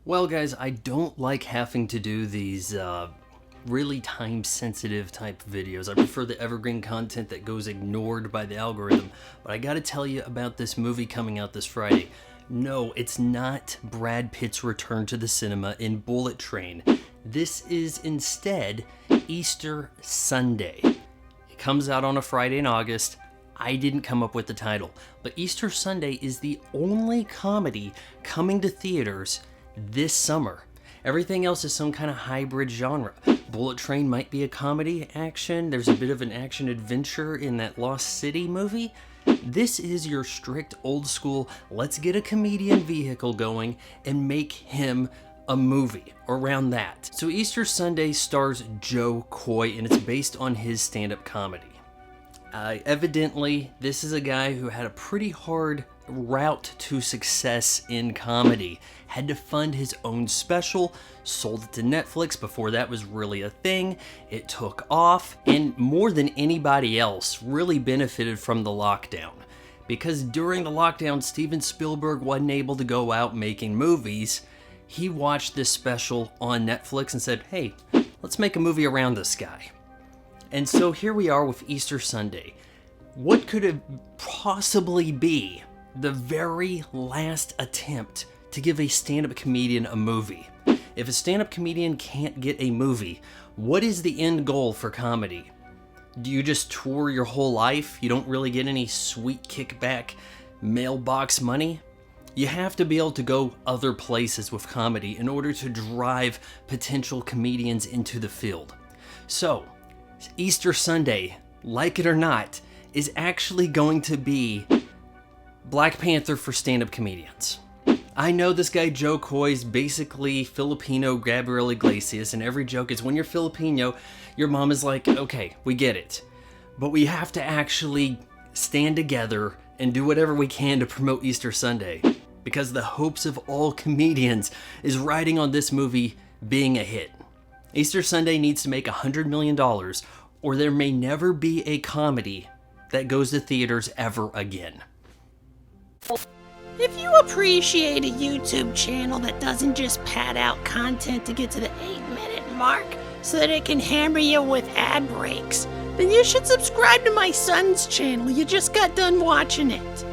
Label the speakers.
Speaker 1: Well, guys, I don't like having to do these really time-sensitive type videos. I prefer the evergreen content that goes ignored by the algorithm. But I gotta tell you about this movie coming out this Friday. No, it's not Brad Pitt's return to the cinema in Bullet Train. This is instead Easter Sunday. It comes out on a Friday in August. I didn't come up with the title, but Easter Sunday is the only comedy coming to theaters this summer. Everything else is some kind of hybrid genre. Bullet Train might be a comedy action. There's a bit of an action adventure in that Lost City movie. This is your strict old school, let's get a comedian vehicle going and make him a movie around that. So Easter Sunday stars Joe Coy and it's based on his stand-up comedy. Evidently, this is a guy who had a pretty hard route to success in comedy. Had to fund his own special, sold it to Netflix before that was really a thing. It took off, and more than anybody else, really benefited from the lockdown. Because during the lockdown, Steven Spielberg wasn't able to go out making movies. He watched this special on Netflix and said, hey, let's make a movie around this guy. And so here we are with Easter Sunday. What could it possibly be the very last attempt to give a stand-up comedian a movie? If a stand-up comedian can't get a movie, what is the end goal for comedy? Do you just tour your whole life? You don't really get any sweet kickback mailbox money? You have to be able to go other places with comedy in order to drive potential comedians into the field. So, Easter Sunday, like it or not, is actually going to be Black Panther for stand-up comedians. I know this guy Joe Coy's basically Filipino Gabriel Iglesias, and every joke is when you're Filipino, your mom is like, okay, we get it. But we have to actually stand together and do whatever we can to promote Easter Sunday. Because the hopes of all comedians is riding on this movie being a hit. Easter Sunday needs to make $100 million, or there may never be a comedy that goes to theaters ever again.
Speaker 2: If you appreciate a YouTube channel that doesn't just pad out content to get to the 8-minute mark so that it can hammer you with ad breaks, then you should subscribe to my son's channel. You just got done watching it.